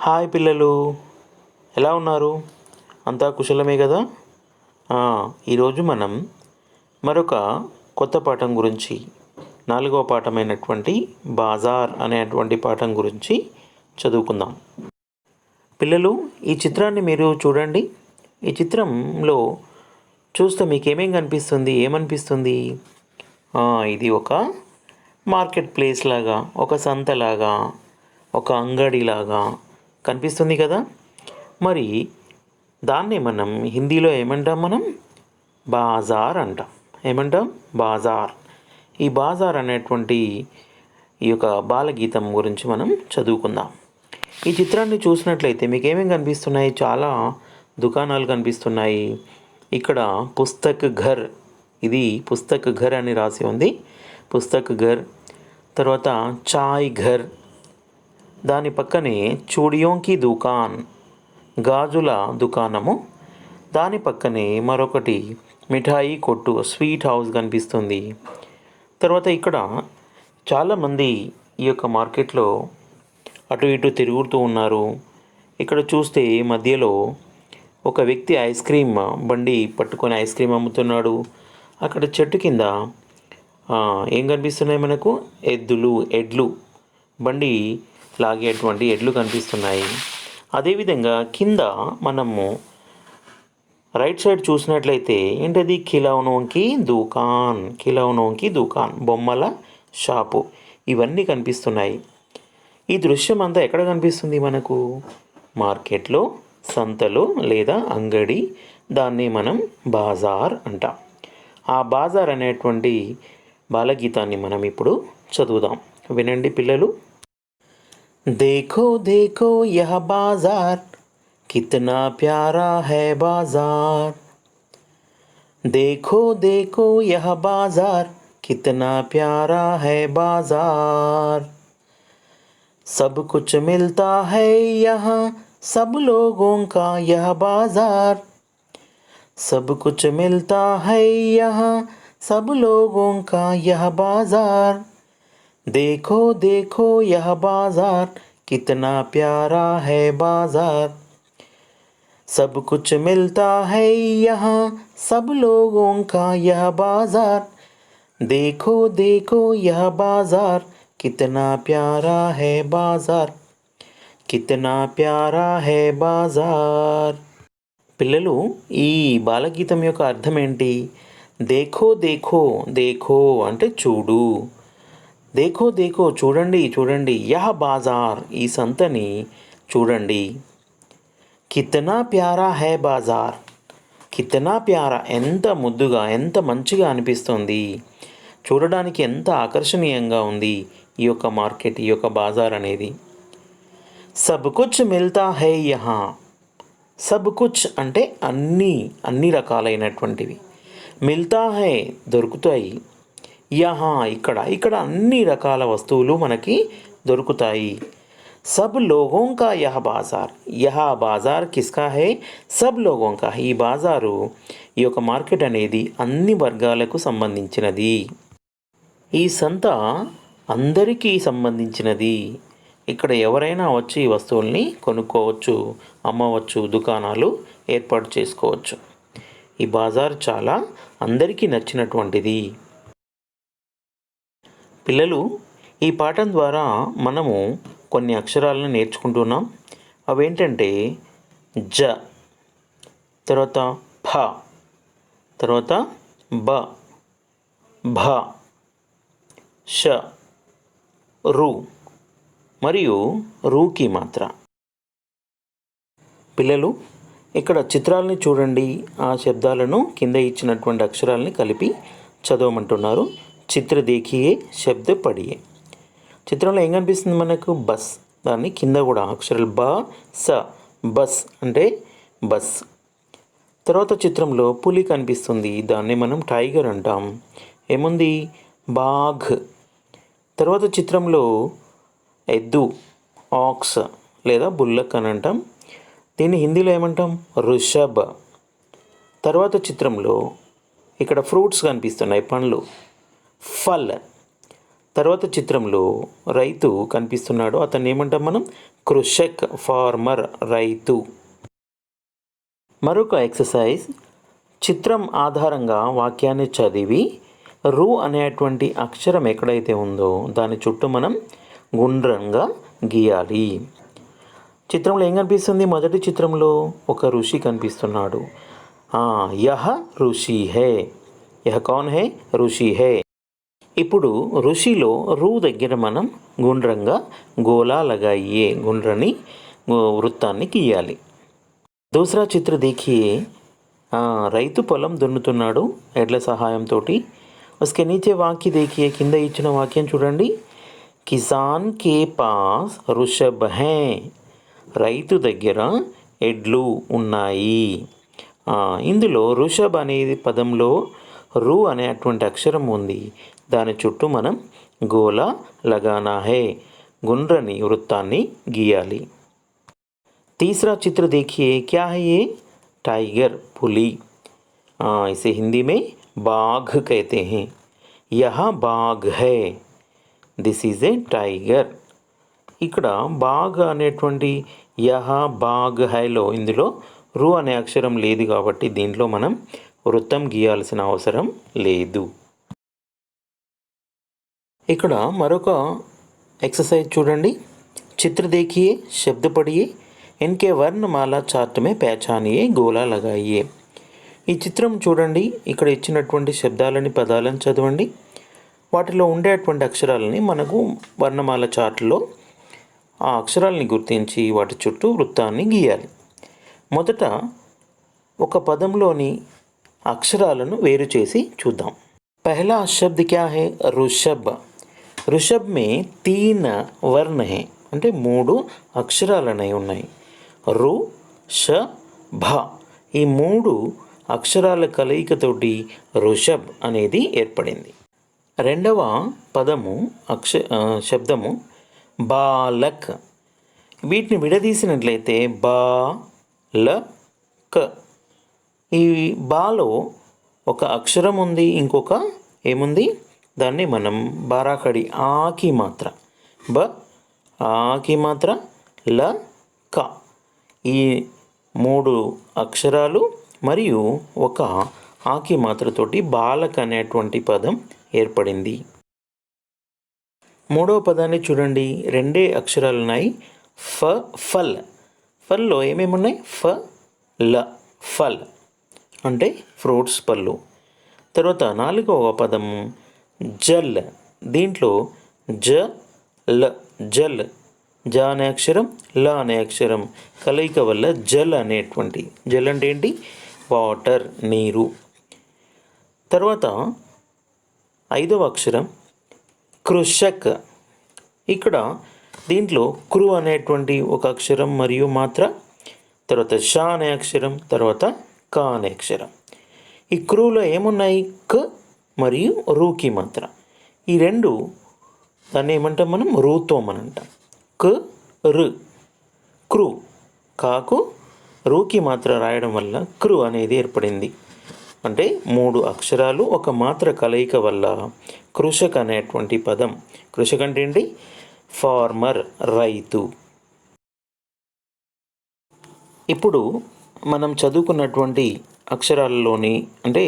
Hi పిల్లలు, ఎలా ఉన్నారు? అంతా కుశలమే కదా? ఈరోజు మనం మరొక కొత్త పాఠం గురించి, 4వ పాఠమైనటువంటి బాజార్ అనేటువంటి పాఠం గురించి చదువుకుందాం. పిల్లలు, ఈ చిత్రాన్ని మీరు చూడండి. ఈ చిత్రంలో చూస్తే మీకు కనిపిస్తుంది? ఏమనిపిస్తుంది? ఇది ఒక మార్కెట్ ప్లేస్ లాగా, ఒక సంతలాగా, ఒక అంగడిలాగా కనిపిస్తుంది కదా. మరి దాన్ని మనం హిందీలో ఏమంటాం? బాజార్ అంటాం. బాజార్. ఈ బాజార్ అనేటువంటి ఈ యొక్క బాలగీతం గురించి మనం చదువుకుందాం. ఈ చిత్రాన్ని చూసినట్లయితే మీకు కనిపిస్తున్నాయి? చాలా దుకాణాలు కనిపిస్తున్నాయి. ఇక్కడ పుస్తక్ ఘర్, ఇది పుస్తక్ ఘర్ అని రాసి ఉంది. పుస్తక్ ఘర్. తర్వాత చాయ్ ఘర్, దాని పక్కనే చూడియోంకి దుకాన్, గాజుల దుకాణము. దాని పక్కనే మరొకటి మిఠాయి కొట్టు, స్వీట్ హౌస్ కనిపిస్తుంది. తర్వాత ఇక్కడ చాలామంది ఈ యొక్క మార్కెట్లో అటు ఇటు తిరుగుతూ ఉన్నారు. ఇక్కడ చూస్తే మధ్యలో ఒక వ్యక్తి ఐస్ క్రీమ్ బండి పట్టుకొని ఐస్ క్రీమ్ అమ్ముతున్నాడు. అక్కడ చెట్టు కింద ఏం కనిపిస్తున్నాయి మనకు? ఎడ్లు బండి లాగేటువంటి ఎడ్లు కనిపిస్తున్నాయి. అదేవిధంగా కింద మనము రైట్ సైడ్ చూసినట్లయితే ఏంటది? ఖిలౌనోంకి దుకాన్, బొమ్మల షాపు. ఇవన్నీ కనిపిస్తున్నాయి. ఈ దృశ్యం అంతా ఎక్కడ కనిపిస్తుంది మనకు? మార్కెట్లో, సంతలో లేదా అంగడి. దాన్ని మనం బాజార్ అంటాం. ఆ బాజార్ అనేటువంటి బాలగీతాన్ని మనం ఇప్పుడు చదువుదాం. వినండి పిల్లలు. देखो देखो यह बाजार, कितना प्यारा है बाजार. देखो देखो यह बाजार, कितना प्यारा है बाजार. सब कुछ मिलता है यहाँ, सब लोगों का यह बाजार. सब कुछ मिलता है यहाँ, सब लोगों का यह बाजार. देखो देखो यह बाजार, कितना प्यारा है बाजार. सब कुछ मिलता है यहाँ, सब लोगों का यह बाजार. देखो देखो यह बाजार, कितना प्यारा है बाजार. कितना प्यारा है बाजार. పిల్లలు, ఈ బాలగీతం యొక్క అర్థం ఏంటి? దేఖో దేఖో, దేఖో అంటే చూడు. దేఖో దేఖో చూడండి. యహ బాజార్, ఈ సంతని చూడండి. కితనా ప్యారా హై బాజార్. కితనా ప్యారా, ఎంత ముద్దుగా, ఎంత మంచిగా అనిపిస్తుంది. చూడడానికి ఎంత ఆకర్షణీయంగా ఉంది ఈ యొక్క మార్కెట్, ఈ యొక్క బాజార్ అనేది. సబ్ కుచ్ మిల్తా హై యహా. సబ్ కుచ్ అంటే అన్ని రకాలైనటువంటివి. మిల్తా హై దొరుకుతాయి. యహా ఇక్కడ అన్ని రకాల వస్తువులు మనకి దొరుకుతాయి. సబ్ లోగోం కా యహ బాజార్. యహ బాజార్ కిస్కా హై? సబ్ లోగోం కా. ఈ బాజారు, ఈ యొక్క మార్కెట్ అనేది అన్ని వర్గాలకు సంబంధించినది. ఈ సంత అందరికీ సంబంధించినది. ఇక్కడ ఎవరైనా వచ్చి ఈ వస్తువుల్ని కొనుక్కోవచ్చు, అమ్మవచ్చు, దుకాణాలు ఏర్పాటు చేసుకోవచ్చు. ఈ బాజార్ చాలా అందరికీ నచ్చినటువంటిది. పిల్లలు, ఈ పాఠం ద్వారా మనము కొన్ని అక్షరాలను నేర్చుకుంటున్నాం. అవేంటంటే జ, తర్వాత ఫ, తర్వాత బ, భ, ష, రు మరియు రూకి మాత్ర. పిల్లలు, ఇక్కడ చిత్రాలని చూడండి. ఆ శబ్దాలను కింద ఇచ్చినటువంటి అక్షరాలని కలిపి చదవమంటున్నారు. చిత్ర దేఖియే, శబ్ద పడియే. చిత్రంలో ఏం కనిపిస్తుంది మనకు? బస్. దాన్ని కింద కూడా అక్షరాలు బ, స, బస్ అంటే బస్. తర్వాత చిత్రంలో పులి కనిపిస్తుంది. దాన్ని మనం టైగర్ అంటాం. ఏముంది? బాఘ్. తర్వాత చిత్రంలో ఎద్దు, ఆక్స్ లేదా బుల్లక్ అని అంటాం. దీన్ని హిందీలో ఏమంటాం? రుషబ్. తర్వాత చిత్రంలో ఇక్కడ ఫ్రూట్స్ కనిపిస్తున్నాయి, పండ్లు, ఫల్. తర్వాత చిత్రంలో రైతు కనిపిస్తున్నాడు. అతన్ని ఏమంటాం మనం? కృషక్, ఫార్మర్, రైతు. మరొక ఎక్సర్సైజ్, చిత్రం ఆధారంగా వాక్యాన్ని చదివి రు అనేటువంటి అక్షరం ఎక్కడైతే ఉందో దాని చుట్టూ మనం గుండ్రంగా గీయాలి. చిత్రంలో ఏం కనిపిస్తుంది? మొదటి చిత్రంలో ఒక ఋషి కనిపిస్తున్నాడు. యహ ఋషి హే. యహ కౌన్ హే? ఋషి హే. ఇప్పుడు ఋషిలో రు దగ్గర మనం గుండ్రంగా గోలా లగాయియే, గుండ్రని వృత్తాన్ని గీయాలి. దూసరా చిత్ర देखिए, రైతు పొలం దున్నుతున్నాడు ఎడ్ల సహాయంతో. ఉస్కే నీచే వాక్య देखिए, కింద ఇచ్చిన వాక్యం చూడండి. కిసాన్ కే పాస్ రుషబ్ హే. రైతు దగ్గర ఎడ్లు ఉన్నాయి. ఇందులో రుషబ్ అనేది పదంలో రు అనేటువంటి అక్షరం ఉంది. దాని చుట్టూ మనం గోలా లగానా హే, గుండ్రని వృత్తాన్ని గీయాలి. तीसरा चित्र देखिए, क्या है ये? टाइगर, पुली. इसे हिंदी में बाघ कहते हैं. यहाँ बाघ है. This is a tiger. ఇక్కడ బాగ్ అనేటువంటి యహ బాగ్ హైలో ఇందులో రు అనే అక్షరం లేదు కాబట్టి దీంట్లో మనం వృత్తం గీయాల్సిన అవసరం లేదు. ఇక్కడ మరొక एक्सरसाइज చూడండి. चित्र देखिए, शब्द पढ़िए, इनके वर्णमाला चार्ट में पहचानिए, गोला लगाइए. ఈ చిత్రం చూడండి. ఇక్కడ ఇచ్చినటువంటి శబ్దాలని, పదాలను చదవండి. వాటిలో ఉండేటువంటి అక్షరాలని మనకు వర్ణమాల చార్ట్లో ఆ అక్షరాలని గుర్తించి వాటి చుట్టూ వృత్తాన్ని గీయాలి. మొదట ఒక పదంలోని అక్షరాలను వేరు చేసి చూద్దాం. పహలా శబ్ద క్యా హై? రుషబ్. ऋषभ में 3 वर्ण हैं, అంటే 3 అక్షరాలు అనేవి ఉన్నాయి. రు, ష, భ. ఈ 3 అక్షరాల కలయికతోటి ఋషభ్ అనేది ఏర్పడింది. రెండవ పదము శబ్దము బాలక్. వీటిని విడదీసినట్లయితే బా, ల, క. ఈ బాలో ఒక అక్షరం ఉంది, ఇంకొక ఏముంది? దాన్ని మనం బారాఖడి ఆకి మాత్ర, బ ఆకి మాత్ర, ల, క. ఈ 3 అక్షరాలు మరియు ఒక ఆకి మాత్రతోటి బాలక్ అనేటువంటి పదం ఏర్పడింది. మూడవ పదాన్ని చూడండి. 2 అక్షరాలు ఉన్నాయి. ఫ, ఫల్. ఫల్లో ఏమేమి ఉన్నాయి? ఫ, ల, ఫల్ అంటే ఫ్రూట్స్, పళ్ళు. తర్వాత 4వ పదము జల్. దీంట్లో జ, ల, జల్. జ అనే అక్షరం, ల అనే అక్షరం కలయిక వల్ల జల్ అనేటువంటి, జల్ అంటే ఏంటి? వాటర్, నీరు. తర్వాత 5వ అక్షరం కృషక్. ఇక్కడ దీంట్లో కృ అనేటువంటి ఒక అక్షరం మరియు మాత్ర, తర్వాత ష అనే అక్షరం, తర్వాత క అనే అక్షరం. ఈ క్రూలో ఏమున్నాయి? క మరియు రూకి మాత్ర. ఈ 2 దాన్ని ఏమంటాం మనం? రూత్వం అని అంటాం. క, రు, క్రు. కాకు రూకి మాత్ర రాయడం వల్ల క్రు అనేది ఏర్పడింది. అంటే 3 అక్షరాలు ఒక మాత్ర కలయిక వల్ల కృషక్ అనేటువంటి పదం. కృషక్ అంటే ఏంటి? ఫార్మర్, రైతు. ఇప్పుడు మనం చదువుకున్నటువంటి అక్షరాలలోని అంటే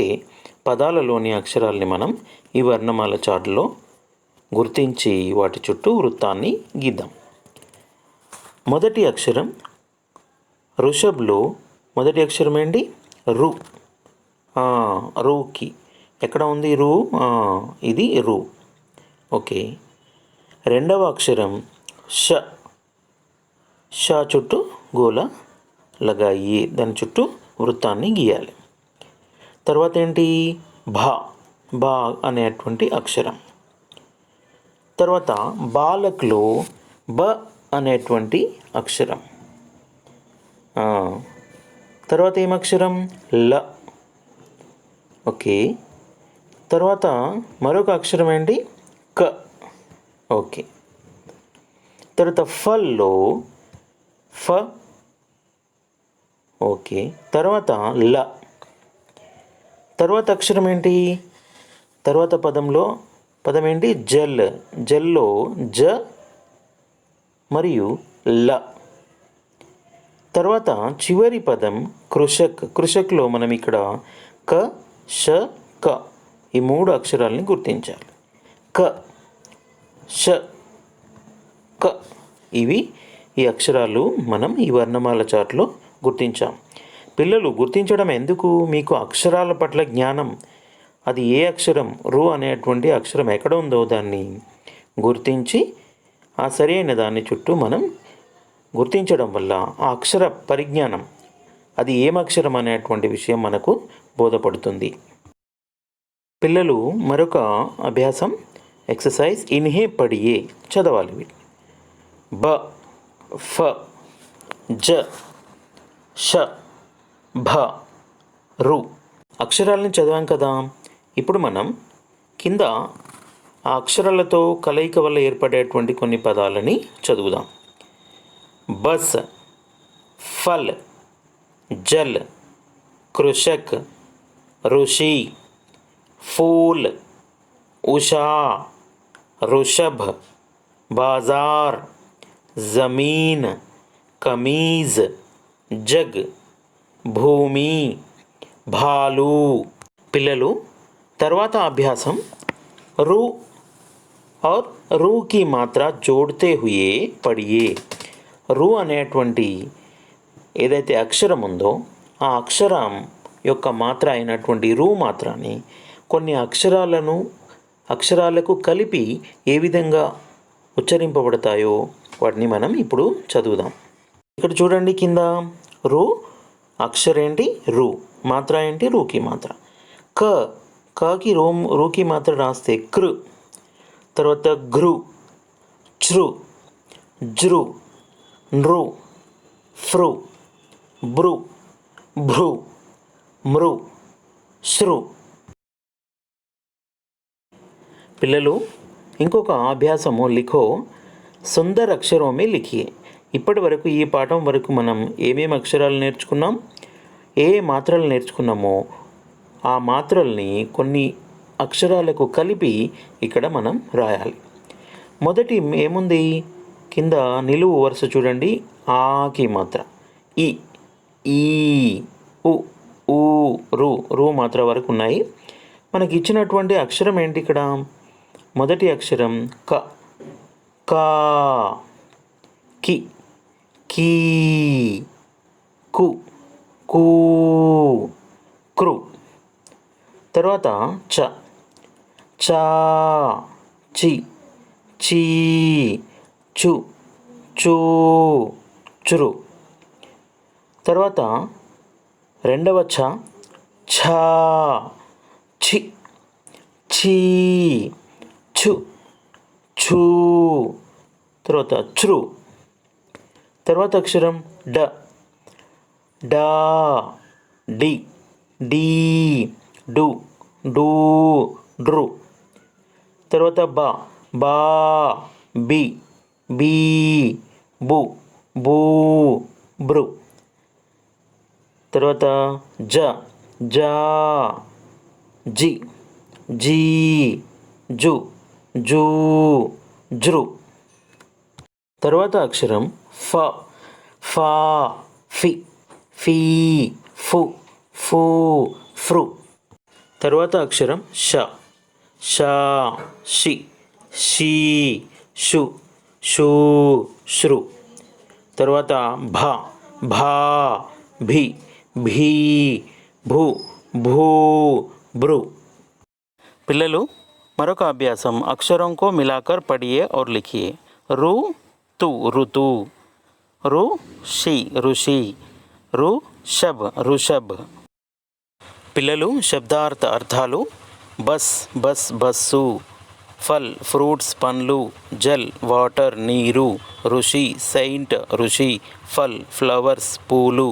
పదాలలోని అక్షరాలని మనం ఈ వర్ణమాల చార్టులో గుర్తించి వాటి చుట్టూ వృత్తాన్ని గీద్దాం. మొదటి అక్షరం ఋషభ్లో మొదటి అక్షరం ఏంటి? రు. రూకి ఎక్కడ ఉంది? రు. ఇది రు. ఓకే. రెండవ అక్షరం ష. ష చుట్టూ గోల లగాయి, దాని చుట్టూ వృత్తాన్ని గీయాలి. తర్వాత ఏంటి? భా. బా అనేటువంటి అక్షరం. తర్వాత బాలక్లో బ అనేటువంటి అక్షరం. తర్వాత ఏమక్షరం? ల. ఓకే. తర్వాత మరొక అక్షరం ఏంటి? క. ఓకే. తర్వాత ఫల్లో ఫ. ఓకే. తర్వాత ల. తర్వాత అక్షరం ఏంటి? తర్వాత పదంలో పదం ఏంటి? జల్. జల్లో జ మరియు ల. తర్వాత చివరి పదం కృషక్. కృషక్లో మనం ఇక్కడ క, ష, క ఈ 3 అక్షరాలని గుర్తించాలి. క, ష, క ఇవి ఈ అక్షరాలు మనం ఈ వర్ణమాల చార్ట్లో గుర్తించాం. పిల్లలు గుర్తించడం ఎందుకు? మీకు అక్షరాల పట్ల జ్ఞానం, అది ఏ అక్షరం, రు అనేటువంటి అక్షరం ఎక్కడ ఉందో దాన్ని గుర్తించి ఆ సరైన దాని చుట్టూ మనం గుర్తించడం వల్ల ఆ అక్షర పరిజ్ఞానం, అది ఏమక్షరం అనేటువంటి విషయం మనకు బోధపడుతుంది. పిల్లలు మరొక అభ్యాసం ఎక్సర్సైజ్ ఇన్హే పడియే చదవాలి. బ, ఫ, జ, ష, భ, రు అక్షరాలను చదివాం కదా. ఇప్పుడు మనం కింద ఆ అక్షరాలతో కలయిక వల్ల ఏర్పడేటువంటి కొన్ని పదాలని చదువుదాం. బస్, ఫల్, జల్, కృషక్, ఋషి, फूल, उषा, ऋषभ, बाजार, ज़मीन, कमीज़, जग, भूमि, भालू. పిల్లలు తర్వాత అభ్యాసం रू और रू की మాత్ర जोड़ते हुए पढ़िए. रू అనేటువంటి ఏదైతే అక్షరం ఉందో ఆ అక్షరం యొక్క మాత్ర అయినటువంటి रू మాత్రాన్ని కొన్ని అక్షరాలకు కలిపి ఏ విధంగా ఉచ్చరింపబడతాయో వాటిని మనం ఇప్పుడు చదువుదాం. ఇక్కడ చూడండి, కింద రు అక్షరేంటి? రు. మాత్ర ఏంటి? రూకి మాత్ర. కాకి రూకి మాత్ర రాస్తే కృ. తర్వాత గృ, ఛృ, జృ, నృ, ఫ్రు, భృ, భృ, మృ, శృ. పిల్లలు ఇంకొక అభ్యాసము లిఖో సుందర్ అక్షరం మే లిఖియే. ఇప్పటి వరకు ఈ పాఠం వరకు మనం ఏమేమి అక్షరాలు నేర్చుకున్నాం, ఏ మాత్రలు నేర్చుకున్నామో ఆ మాత్రల్ని కొన్ని అక్షరాలకు కలిపి ఇక్కడ మనం రాయాలి. మొదటి ఏముంది? కింద నిలువు వరుస చూడండి, ఆకి మాత్ర, ఈ, ఈ, ఉ, ఊ, రు మాత్ర వరకు ఉన్నాయి. మనకి ఇచ్చినటువంటి అక్షరం ఏంటి? ఇక్కడ మొదటి అక్షరం క, కా, కి, కీ, కు, కూ, కృ. తర్వాత చ, చా, చి, చీ, చు, చూ, చురు. తర్వాత రెండవ ఛ, ఛా, చి, ఛీ, ఛు, ఛూ. తర్వాత చ్రు. తర్వాత అక్షరం డ, డా, డి, డీ, డు, డూ, డ్రు. తర్వాత బా, బా, బి, బీ, బు, బూ, బ్రు. తర్వాత జ, జా, జి, జీ, జు, జూ, జృ. తర్వాత అక్షరం ఫ, ఫా, ఫి, ఫీ, ఫు, ఫూ, ఫ్రు. తర్వాత అక్షరం ష, షా, షి, షీ, షు, షూ, శ్రు. తర్వాత భ, భా, భి, భీ, భూ, భూ, భృ. పిల్లలు మరొక అభ్యాసం అక్షరం को मिलाकर पढ़िए और लिखिए. रू तु ऋतु, ఋషి ఋషి, ఋషభ్ ఋషభ్. పిల్లలు శబ్దార్థ అర్థాలు బస్ బస్ బస్సు, ఫల్ ఫ్రూట్స్ పండ్లు, జల్ వాటర్ నీరు, ఋషి సెయింట్ ఋషి, ఫల్ ఫ్లవర్స్ పూలు,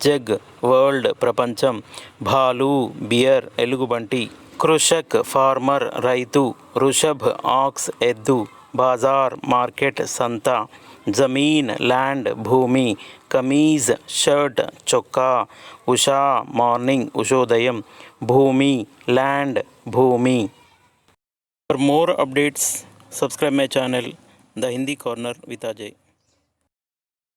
జగ్ వరల్డ్ ప్రపంచం, భాలు బియర్ ఎలుగుబంటి, కృషక్ ఫార్మర్ రైతు, ఋషభ్ ఆక్స్ ఎద్దు, బాజార్ మార్కెట్ సంత, జమీన్ ల్యాండ్ భూమి, కమీజ్ షర్ట్ చొక్కా, ఉషా మార్నింగ్ ఉషోదయం, భూమి ల్యాండ్ భూమి. For more updates, subscribe my channel, The Hindi Corner with Ajay.